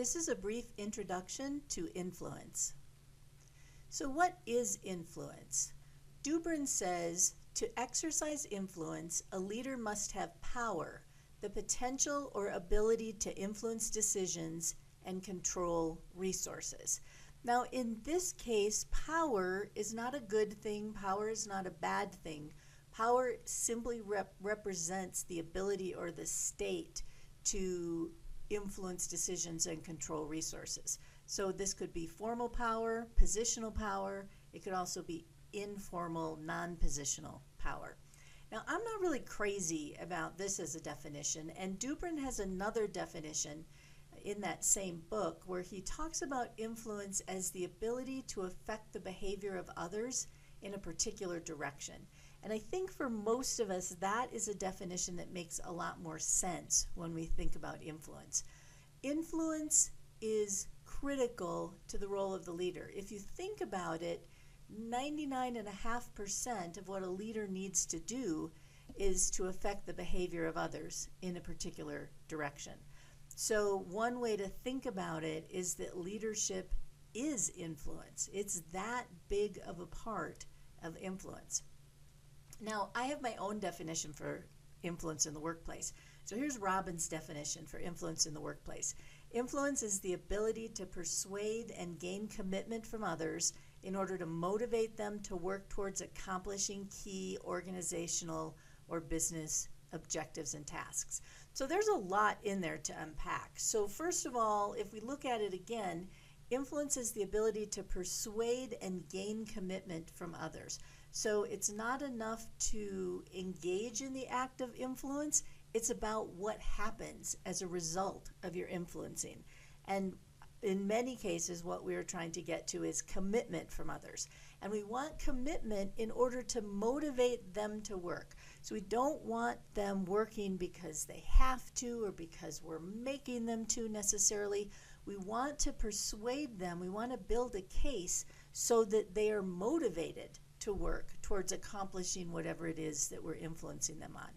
This is a brief introduction to influence. So what is influence? Dubrin says, to exercise influence, a leader must have power, the potential or ability to influence decisions and control resources. Now, in this case, power is not a good thing. Power is not a bad thing. Power simply represents the ability or the state to influence decisions and control resources. So this could be formal power, positional power. It could also be informal, non-positional power. Now, I'm not really crazy about this as a definition, and Dubrin has another definition in that same book where he talks about influence as the ability to affect the behavior of others in a particular direction. And I think for most of us, that is a definition that makes a lot more sense when we think about influence. Influence is critical to the role of the leader. If you think about it, 99.5% of what a leader needs to do is to affect the behavior of others in a particular direction. So one way to think about it is that leadership is influence. It's that big of a part of influence. Now, I have my own definition for influence in the workplace. So here's Robin's definition for influence in the workplace. Influence is the ability to persuade and gain commitment from others in order to motivate them to work towards accomplishing key organizational or business objectives and tasks. So there's a lot in there to unpack. So first of all, if we look at it again, influence is the ability to persuade and gain commitment from others. So it's not enough to engage in the act of influence, it's about what happens as a result of your influencing. And in many cases, what we're trying to get to is commitment from others. And we want commitment in order to motivate them to work. So we don't want them working because they have to or because we're making them to necessarily. We want to persuade them. We want to build a case so that they are motivated to work towards accomplishing whatever it is that we're influencing them on.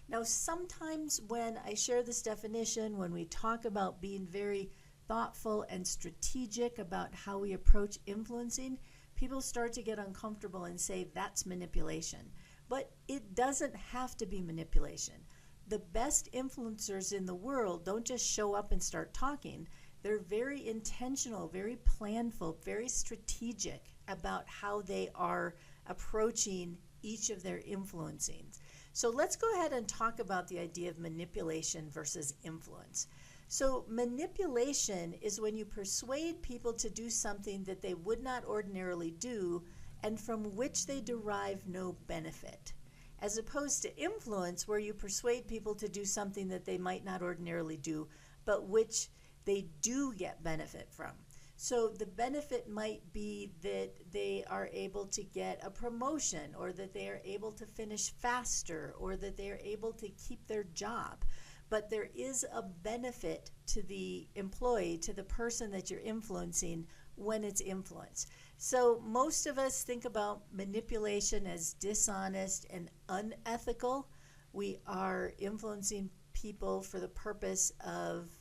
Now, sometimes when I share this definition, when we talk about being very thoughtful and strategic about how we approach influencing, people start to get uncomfortable and say that's manipulation. But it doesn't have to be manipulation. The best influencers in the world don't just show up and start talking. They're very intentional, very planful, very strategic about how they are approaching each of their influencing. So let's go ahead and talk about the idea of manipulation versus influence. So manipulation is when you persuade people to do something that they would not ordinarily do and from which they derive no benefit, as opposed to influence where you persuade people to do something that they might not ordinarily do, but which they do get benefit from. So the benefit might be that they are able to get a promotion, or that they are able to finish faster, or that they are able to keep their job. But there is a benefit to the employee, to the person that you're influencing when it's influence. So most of us think about manipulation as dishonest and unethical. We are influencing people for the purpose of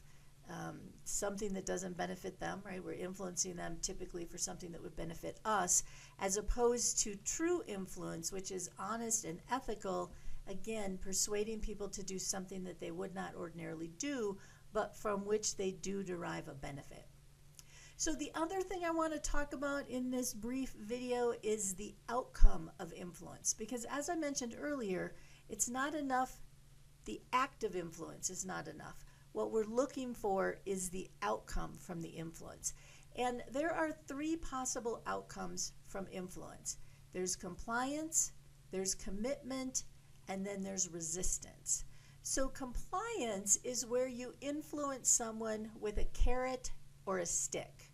something that doesn't benefit them, right? We're influencing them typically for something that would benefit us, as opposed to true influence, which is honest and ethical, again, persuading people to do something that they would not ordinarily do, but from which they do derive a benefit. So the other thing I want to talk about in this brief video is the outcome of influence, because as I mentioned earlier, it's not enough, the act of influence is not enough. What we're looking for is the outcome from the influence. And there are three possible outcomes from influence. There's compliance, there's commitment, and then there's resistance. So compliance is where you influence someone with a carrot or a stick.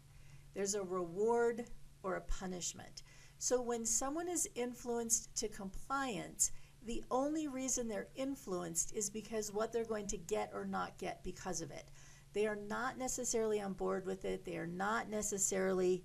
There's a reward or a punishment. So when someone is influenced to compliance, the only reason they're influenced is because what they're going to get or not get because of it. They are not necessarily on board with it. They are not necessarily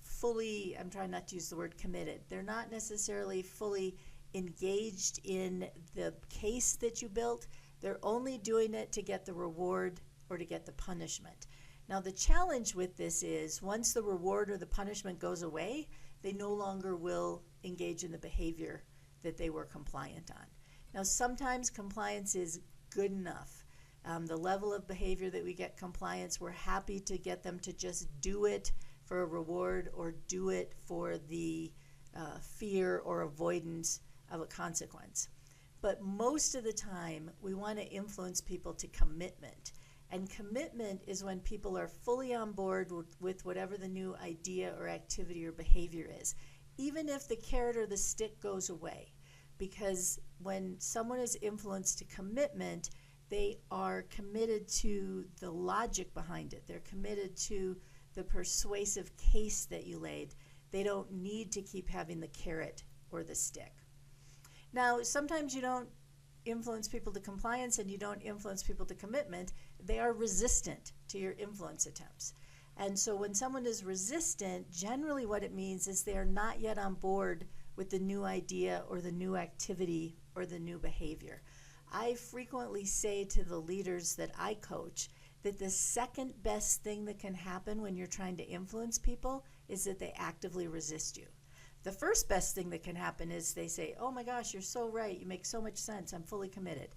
fully, I'm trying not to use the word committed. They're not necessarily fully engaged in the case that you built. They're only doing it to get the reward or to get the punishment. Now, the challenge with this is once the reward or the punishment goes away, they no longer will engage in the behavior that they were compliant on. Now, sometimes compliance is good enough. The level of behavior that we get compliance, we're happy to get them to just do it for a reward or do it for the fear or avoidance of a consequence. But most of the time, we want to influence people to commitment. And commitment is when people are fully on board with whatever the new idea or activity or behavior is, even if the carrot or the stick goes away. Because when someone is influenced to commitment, they are committed to the logic behind it. They're committed to the persuasive case that you laid. They don't need to keep having the carrot or the stick. Now, sometimes you don't influence people to compliance and you don't influence people to commitment. They are resistant to your influence attempts. And so when someone is resistant, generally what it means is they are not yet on board with the new idea or the new activity or the new behavior. I frequently say to the leaders that I coach that the second best thing that can happen when you're trying to influence people is that they actively resist you. The first best thing that can happen is they say, oh my gosh, you're so right, you make so much sense, I'm fully committed.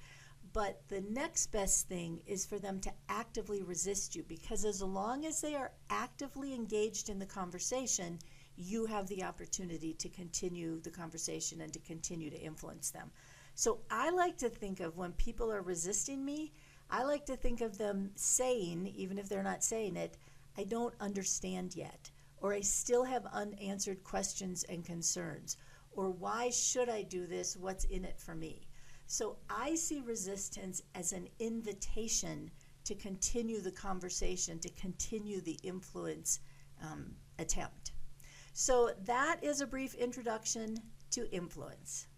But the next best thing is for them to actively resist you, because as long as they are actively engaged in the conversation, you have the opportunity to continue the conversation and to continue to influence them. So I like to think of when people are resisting me, I like to think of them saying, even if they're not saying it, I don't understand yet, or I still have unanswered questions and concerns, or why should I do this? What's in it for me? So I see resistance as an invitation to continue the conversation, to continue the influence attempt. So that is a brief introduction to influence.